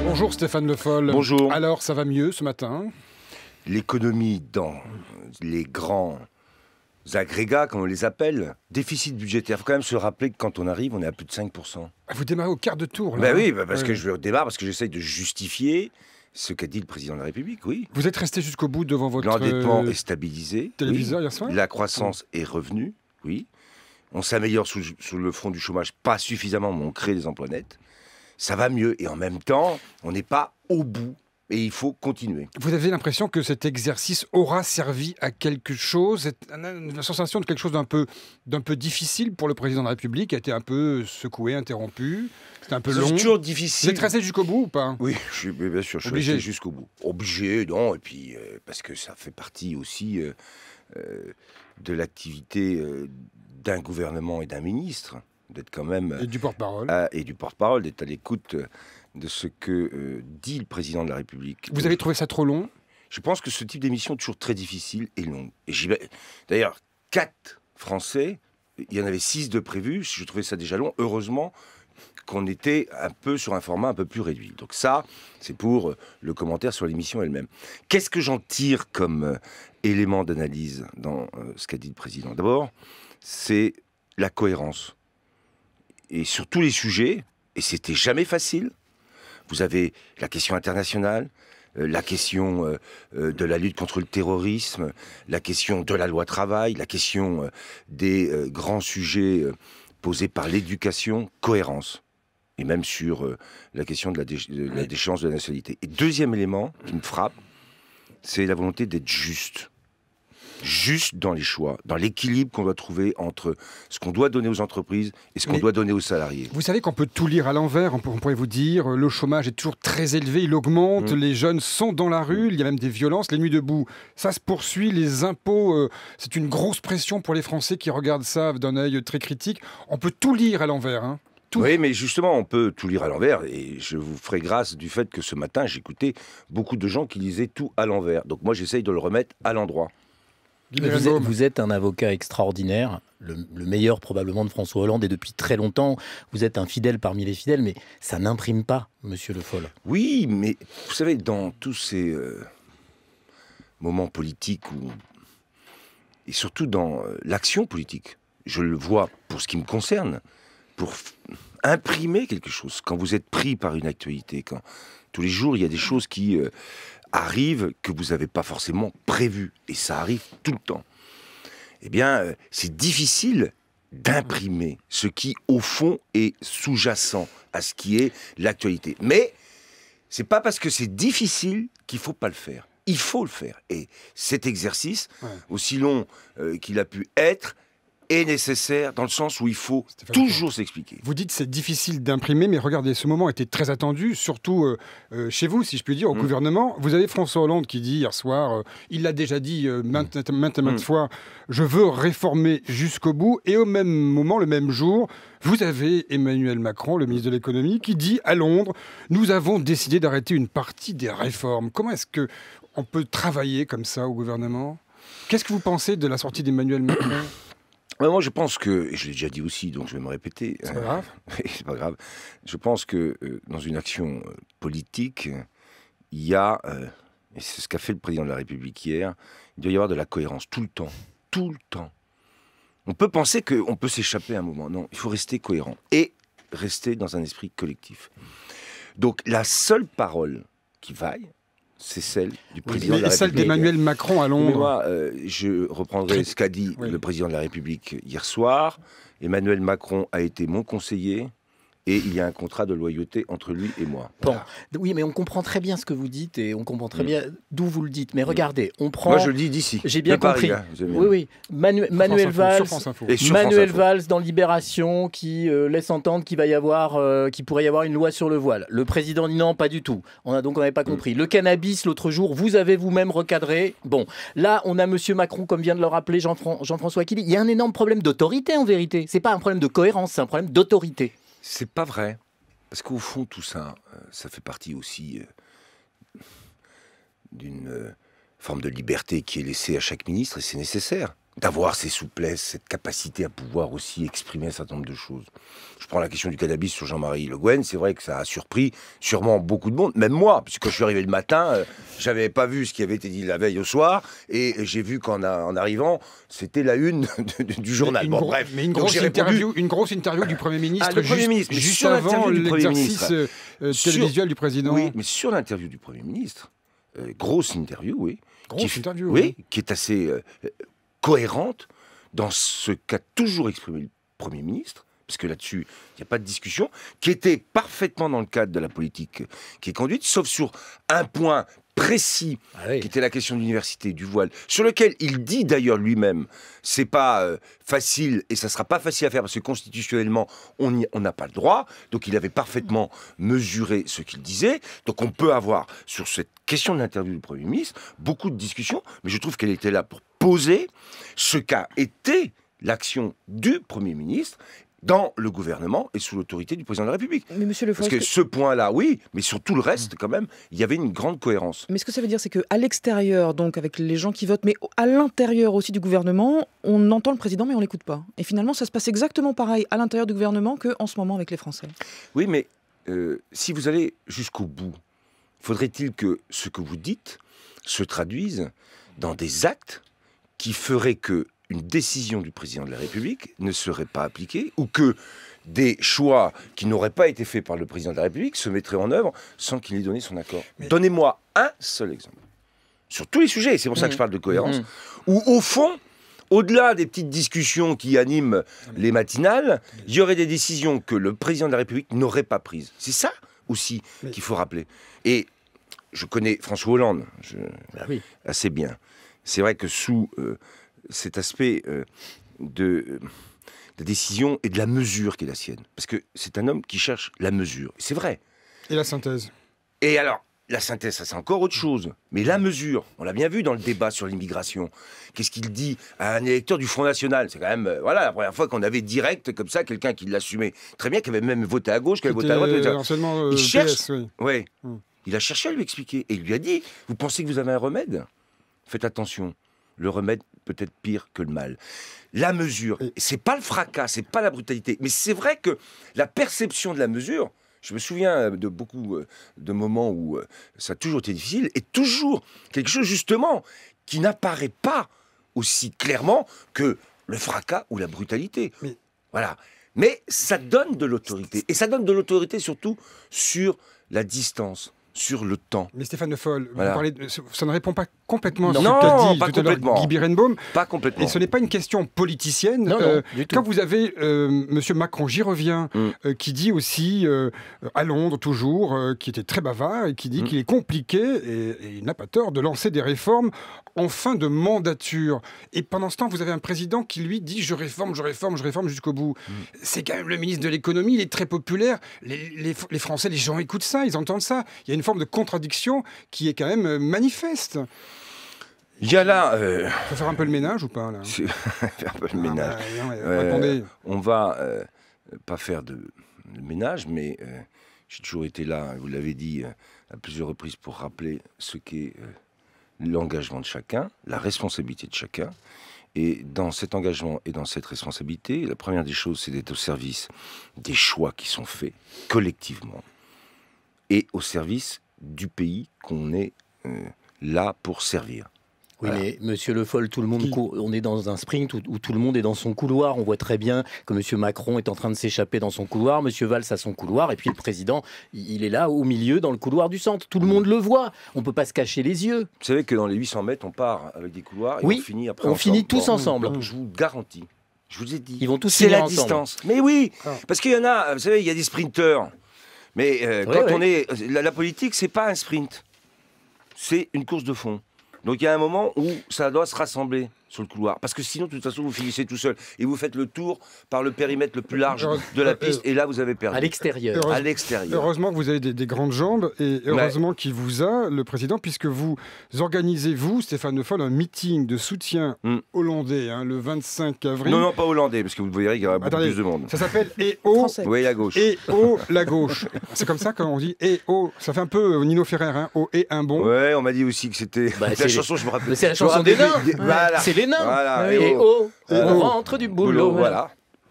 Bonjour Stéphane Le Foll. Bonjour. Alors, ça va mieux ce matin? L'économie dans les grands agrégats, comme on les appelle, déficit budgétaire. Il faut quand même se rappeler que quand on arrive, on est à plus de 5%. Vous démarrez au quart de tour, là. Ben oui, parce que je démarre, parce que j'essaye de justifier ce qu'a dit le président de la République, oui. Vous êtes resté jusqu'au bout devant votre L'endettement est stabilisé. téléviseur oui. hier soir? La croissance est revenue, oui. On s'améliore sous le front du chômage, pas suffisamment, mais on crée des emplois nets. Ça va mieux. Et en même temps, on n'est pas au bout. Et il faut continuer. Vous avez l'impression que cet exercice aura servi à quelque chose? La sensation de quelque chose d'un peu difficile pour le président de la République, qui a été un peu secoué, interrompu. C'était un peu long. C'est toujours Vous difficile. êtes resté jusqu'au bout ou pas? Oui, bien sûr, je suis resté jusqu'au bout. Obligé, non, et puis parce que ça fait partie aussi de l'activité d'un gouvernement et d'un ministre, d'être quand même... Et du porte-parole. Et du porte-parole, d'être à l'écoute de ce que dit le président de la République. Vous avez trouvé ça trop long? Je pense que ce type d'émission est toujours très difficile et long. Et d'ailleurs, 4 Français, il y en avait 6 de prévus, je trouvais ça déjà long. Heureusement qu'on était un peu sur un format un peu plus réduit. Donc ça, c'est pour le commentaire sur l'émission elle-même. Qu'est-ce que j'en tire comme élément d'analyse dans ce qu'a dit le président? D'abord, c'est la cohérence. Et sur tous les sujets, et c'était jamais facile, vous avez la question internationale, la question de la lutte contre le terrorisme, la question de la loi travail, la question des grands sujets posés par l'éducation, cohérence. Et même sur la question de la déchéance de la nationalité. Et deuxième élément qui me frappe, c'est la volonté d'être juste. Juste dans les choix, dans l'équilibre qu'on doit trouver entre ce qu'on doit donner aux entreprises et ce qu'on doit donner aux salariés. Vous savez qu'on peut tout lire à l'envers, on pourrait vous dire, le chômage est toujours très élevé, il augmente, les jeunes sont dans la rue, il y a même des violences, les nuits debout, ça se poursuit, les impôts, c'est une grosse pression pour les Français qui regardent ça d'un œil très critique. On peut tout lire à l'envers, hein. Tout. Oui, mais justement, on peut tout lire à l'envers, et je vous ferai grâce du fait que ce matin, j'écoutais beaucoup de gens qui lisaient tout à l'envers. Donc moi, j'essaye de le remettre à l'endroit. Vous êtes un avocat extraordinaire, le meilleur probablement de François Hollande, et depuis très longtemps, vous êtes un fidèle parmi les fidèles, mais ça n'imprime pas, monsieur Le Foll. Oui, mais vous savez, dans tous ces moments politiques, et surtout dans l'action politique, je le vois pour ce qui me concerne, pour imprimer quelque chose, quand vous êtes pris par une actualité, quand tous les jours il y a des choses qui... arrive que vous n'avez pas forcément prévu. Et ça arrive tout le temps. Eh bien, c'est difficile d'imprimer ce qui, au fond, est sous-jacent à ce qui est l'actualité. Mais c'est pas parce que c'est difficile qu'il faut pas le faire. Il faut le faire. Et cet exercice, aussi long qu'il a pu être, est nécessaire dans le sens où il faut toujours s'expliquer. Vous dites c'est difficile d'imprimer, mais regardez, ce moment était très attendu, surtout chez vous, si je puis dire, au gouvernement. Vous avez François Hollande qui dit hier soir, il l'a déjà dit maintes fois, je veux réformer jusqu'au bout. Et au même moment, le même jour, vous avez Emmanuel Macron, le ministre de l'économie, qui dit à Londres, nous avons décidé d'arrêter une partie des réformes. Comment est-ce qu'on peut travailler comme ça au gouvernement? Qu'est-ce que vous pensez de la sortie d'Emmanuel Macron? Moi, je pense que, et je l'ai déjà dit aussi, donc je vais me répéter. C'est pas grave. C'est pas grave. Je pense que dans une action politique, il y a, et c'est ce qu'a fait le président de la République hier, il doit y avoir de la cohérence tout le temps. Tout le temps. On peut penser qu'on peut s'échapper à un moment. Non, il faut rester cohérent et rester dans un esprit collectif. Donc, la seule parole qui vaille, c'est celle du président de la République. Celle d'Emmanuel Macron à Londres. Mais moi, je reprendrai ce qu'a dit le président de la République hier soir. Emmanuel Macron a été mon conseiller et il y a un contrat de loyauté entre lui et moi. Bon, oui, mais on comprend très bien ce que vous dites et on comprend très bien d'où vous le dites. Mais regardez, on prend... Moi, je le dis d'ici. J'ai bien compris. Paris, hein, oui. Manuel Valls dans Libération qui laisse entendre qu'il va y avoir, qu'il pourrait y avoir une loi sur le voile. Le président dit non, pas du tout. On n'avait pas compris. Le cannabis, l'autre jour, vous avez vous-même recadré. Bon, là, on a Monsieur Macron, comme vient de le rappeler Jean-François Killy. Il y a un énorme problème d'autorité, en vérité. C'est pas un problème de cohérence, c'est un problème d'autorité. C'est pas vrai. Parce qu'au fond, tout ça, ça fait partie aussi d'une forme de liberté qui est laissée à chaque ministre, et c'est nécessaire. d'avoir ces souplesses, cette capacité à pouvoir aussi exprimer un certain nombre de choses. Je prends la question du cannabis sur Jean-Marie Le Guen, c'est vrai que ça a surpris sûrement beaucoup de monde, même moi, puisque quand je suis arrivé le matin, j'avais pas vu ce qui avait été dit la veille au soir, et j'ai vu qu'en arrivant, c'était la une du journal. Mais une grosse interview du Premier ministre, le Premier ministre juste avant l'exercice télévisuel du président. Oui, mais sur l'interview du Premier ministre, grosse interview, oui. Qui est assez cohérente dans ce qu'a toujours exprimé le Premier ministre, parce que là-dessus, il n'y a pas de discussion, qui était parfaitement dans le cadre de la politique qui est conduite, sauf sur un point précis, qui était la question de l'université, du voile, sur lequel il dit d'ailleurs lui-même, c'est pas facile, et ça sera pas facile à faire, parce que constitutionnellement, on n'a pas le droit, donc il avait parfaitement mesuré ce qu'il disait, donc on peut avoir, sur cette question de l'interview du Premier ministre, beaucoup de discussions, mais je trouve qu'elle était là pour poser ce qu'a été l'action du Premier ministre dans le gouvernement et sous l'autorité du président de la République. Mais monsieur Le Foll, parce que ce point-là, oui, mais sur tout le reste, quand même, il y avait une grande cohérence. Mais ce que ça veut dire, c'est qu'à l'extérieur, donc avec les gens qui votent, mais à l'intérieur aussi du gouvernement, on entend le président, mais on l'écoute pas. Et finalement, ça se passe exactement pareil à l'intérieur du gouvernement qu'en ce moment avec les Français. Oui, mais si vous allez jusqu'au bout, faudrait-il que ce que vous dites se traduise dans des actes qui feraient que une décision du président de la République ne serait pas appliquée, ou que des choix qui n'auraient pas été faits par le président de la République se mettraient en œuvre sans qu'il ait donné son accord. Donnez-moi un seul exemple, sur tous les sujets, c'est pour ça que je parle de cohérence, où au fond, au-delà des petites discussions qui animent les matinales, il y aurait des décisions que le président de la République n'aurait pas prises. C'est ça aussi qu'il faut rappeler. Et je connais François Hollande assez bien. C'est vrai que sous cet aspect de la décision et de la mesure qui est la sienne. Parce que c'est un homme qui cherche la mesure. C'est vrai. Et la synthèse. Et alors, la synthèse, ça c'est encore autre chose. Mais la mesure, on l'a bien vu dans le débat sur l'immigration. Qu'est-ce qu'il dit à un électeur du Front National? C'est quand même, la première fois qu'on avait direct comme ça quelqu'un qui l'assumait très bien, qui avait même voté à gauche, qui avait voté à droite. Il cherche. Il a cherché à lui expliquer. Et il lui a dit, vous pensez que vous avez un remède? Faites attention. Le remède peut être pire que le mal. La mesure, c'est pas le fracas, c'est pas la brutalité, mais c'est vrai que la perception de la mesure, je me souviens de beaucoup de moments où ça a toujours été difficile, et toujours quelque chose justement qui n'apparaît pas aussi clairement que le fracas ou la brutalité. Voilà. Mais ça donne de l'autorité, et ça donne de l'autorité surtout sur la distance, sur le temps. Mais Stéphane Le Foll, vous parlez ça ne répond pas complètement à ce que qu'a dit pas tout à l'heure Guy Birenbaum. Pas complètement. Et ce n'est pas une question politicienne. Non, du tout. Quand vous avez M. Macron, j'y reviens, qui dit aussi, à Londres toujours, qui était très bavard, et qui dit qu'il est compliqué, et il n'a pas tort, de lancer des réformes en fin de mandature. Et pendant ce temps, vous avez un président qui, lui, dit « je réforme jusqu'au bout ». C'est quand même le ministre de l'économie, il est très populaire. Les Français, les gens écoutent ça, ils entendent ça. Il y a une forme de contradiction qui est quand même manifeste. Il y a là... faut faire un peu le ménage ou pas là? Faire un peu le ménage. Répondez. On va pas faire de ménage, mais j'ai toujours été là, vous l'avez dit à plusieurs reprises, pour rappeler ce qu'est l'engagement de chacun, la responsabilité de chacun. Et dans cet engagement et dans cette responsabilité, la première des choses, c'est d'être au service des choix qui sont faits collectivement et au service du pays qu'on est là pour servir. Oui, mais Monsieur Le Foll, tout le monde on est dans un sprint où tout le monde est dans son couloir. On voit très bien que Monsieur Macron est en train de s'échapper dans son couloir, Monsieur Valls a son couloir, et puis le président, il est là au milieu, dans le couloir du centre. Tout le monde le voit. On ne peut pas se cacher les yeux. Vous savez que dans les 800 mètres, on part avec des couloirs et on finit après. On finit tous ensemble. Je vous garantis. Je vous ai dit. Ils vont tous finir ensemble. C'est la distance. Mais oui, parce qu'il y en a. Vous savez, il y a des sprinteurs. Mais on est, la politique, c'est pas un sprint. C'est une course de fond. Donc il y a un moment où ça doit se rassembler sur le couloir. Parce que sinon, de toute façon, vous finissez tout seul. Et vous faites le tour par le périmètre le plus large de la piste. Et là, vous avez perdu. À l'extérieur. Heureusement que vous avez des grandes jambes. Et heureusement qu'il vous a, le président, puisque vous organisez, vous, Stéphane Le Foll, un meeting de soutien hollandais, le 25 avril. Non, pas hollandais, parce que vous verrez qu'il y aura beaucoup plus de monde. Ça s'appelle EO. Oui, la gauche. EO, la gauche. C'est comme ça quand on dit EO. Ça fait un peu Nino Ferrer, O et un bon. Ouais, on m'a dit aussi que c'était... la chanson, je me rappelle. C'est la chanson des nains. Voilà. C'est les nains. Voilà. Et on rentre du boulot. Voilà.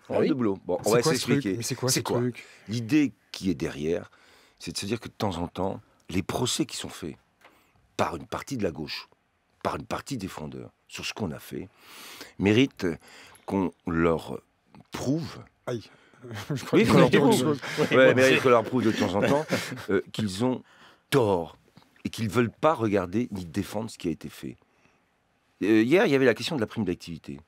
On Ah oui. rentre du boulot. Bon, on va s'expliquer. Mais c'est quoi ce truc? L'idée qui est derrière, c'est de se dire que de temps en temps, les procès qui sont faits par une partie de la gauche, par une partie des frondeurs, sur ce qu'on a fait, méritent qu'on leur prouve. Aïe. Oui, qu'on leur prouve. Ouais, mérite qu'on leur prouve de temps en temps qu'ils ont tort et qu'ils ne veulent pas regarder ni défendre ce qui a été fait. Hier, il y avait la question de la prime d'activité.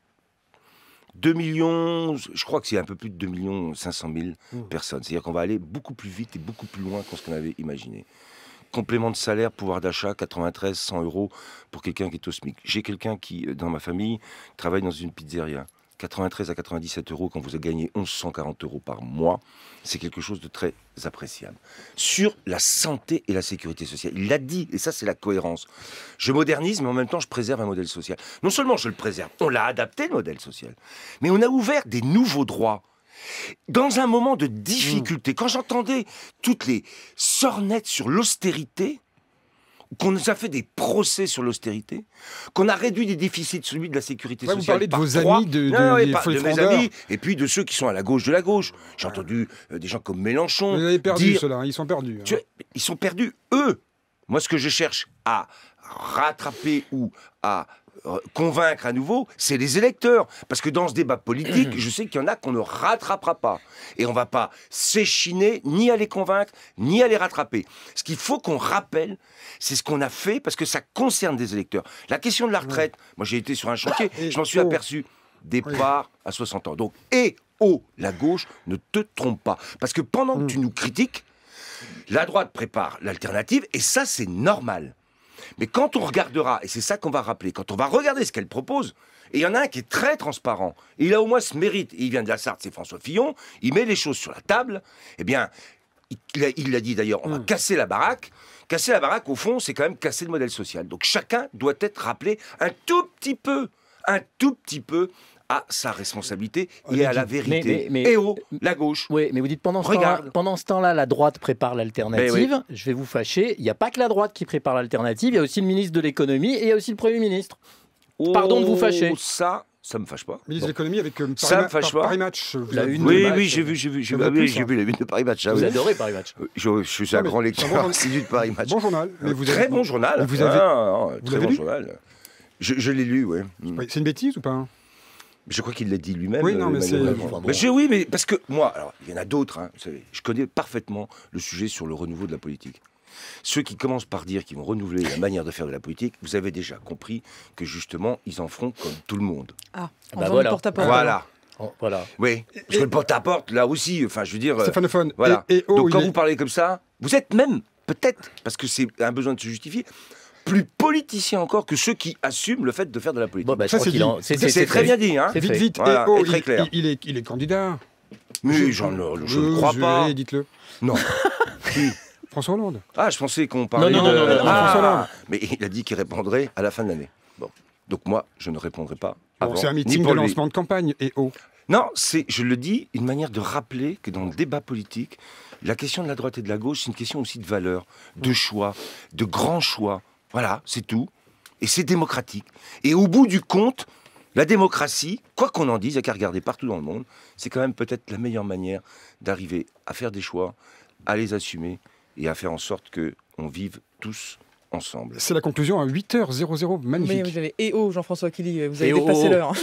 2 millions, je crois que c'est un peu plus de 2 500 000 personnes. C'est-à-dire qu'on va aller beaucoup plus vite et beaucoup plus loin que ce qu'on avait imaginé. Complément de salaire, pouvoir d'achat, 93, 100 € pour quelqu'un qui est au SMIC. J'ai quelqu'un qui, dans ma famille, travaille dans une pizzeria. 93 à 97 € quand vous avez gagné 1140 € par mois, c'est quelque chose de très appréciable. Sur la santé et la sécurité sociale, il l'a dit, et ça c'est la cohérence. Je modernise, mais en même temps je préserve un modèle social. Non seulement je le préserve, on l'a adapté le modèle social, mais on a ouvert des nouveaux droits. Dans un moment de difficulté, quand j'entendais toutes les sornettes sur l'austérité, qu'on nous a fait des procès sur l'austérité, qu'on a réduit les déficits, celui de la sécurité sociale. Vous parlez de par vos 3. amis, de mes amis, et puis de ceux qui sont à la gauche de la gauche. J'ai entendu des gens comme Mélenchon. Vous avez perdu dire, ceux-là, ils sont perdus. Hein. Ils sont perdus, eux. Moi, ce que je cherche à rattraper ou à convaincre à nouveau, c'est les électeurs. Parce que dans ce débat politique, je sais qu'il y en a qu'on ne rattrapera pas. Et on ne va pas s'échiner ni à les convaincre, ni à les rattraper. Ce qu'il faut qu'on rappelle, c'est ce qu'on a fait, parce que ça concerne des électeurs. La question de la retraite, moi j'ai été sur un chantier, je m'en suis aperçu. Départ à 60 ans. Donc, la gauche, ne te trompe pas. Parce que pendant que tu nous critiques, la droite prépare l'alternative, et ça c'est normal. Mais quand on regardera, et c'est ça qu'on va rappeler, quand on va regarder ce qu'elle propose, et il y en a un qui est très transparent, et il a au moins ce mérite, et il vient de la Sarthe, c'est François Fillon, il met les choses sur la table, eh bien, il l'a dit d'ailleurs, on va casser la baraque. Casser la baraque, au fond, c'est quand même casser le modèle social. Donc chacun doit être rappelé un tout petit peu à sa responsabilité et à la vérité. La gauche. Oui, mais vous dites pendant ce temps-là, la droite prépare l'alternative. Je vais vous fâcher. Il n'y a pas que la droite qui prépare l'alternative. Il y a aussi le ministre de l'économie et il y a aussi le Premier ministre. Pardon de vous fâcher. Ça me fâche pas. Ministre de l'économie avec Paris Match. Oui, j'ai vu la une de Paris Match. Vous adorez Paris Match. Je suis un grand lecteur assidu de Paris Match. Bon journal. Très bon journal. Vous avez très bon journal. Je l'ai lu, oui. C'est une bêtise ou pas? Je crois qu'il l'a dit lui-même. Oui, non, mais c'est... Oui, mais parce que moi, alors, il y en a d'autres, hein, vous savez, je connais parfaitement le sujet sur le renouveau de la politique. Ceux qui commencent par dire qu'ils vont renouveler la manière de faire de la politique, vous avez déjà compris que justement, ils en feront comme tout le monde. Voilà. Porte-à-porte. Voilà. Oui, parce que le porte-à-porte, là aussi, enfin, je veux dire... Stéphanophone. Voilà. Donc, quand vous parlez comme ça, vous êtes même, peut-être, parce que c'est un besoin de se justifier, plus politicien encore que ceux qui assument le fait de faire de la politique. C'est très bien dit, hein. Vite, voilà, et très clair. Il est candidat. Mais je ne crois pas. Dites-le. Non. Qui? François Hollande. Ah, je pensais qu'on parlait non, François Hollande. Mais il a dit qu'il répondrait à la fin de l'année. Bon. Donc moi, je ne répondrai pas avant. C'est un meeting de lancement de campagne, Non, c'est, je le dis, une manière de rappeler que dans le débat politique, la question de la droite et de la gauche, c'est une question aussi de valeur, de choix, de grands choix. Voilà, c'est tout. Et c'est démocratique. Et au bout du compte, la démocratie, quoi qu'on en dise, il n'y a qu'à regarder partout dans le monde, c'est quand même peut-être la meilleure manière d'arriver à faire des choix, à les assumer et à faire en sorte qu'on vive tous ensemble. C'est la conclusion à 8h00, magnifique. Mais vous avez Jean-François Killy, vous avez dépassé l'heure.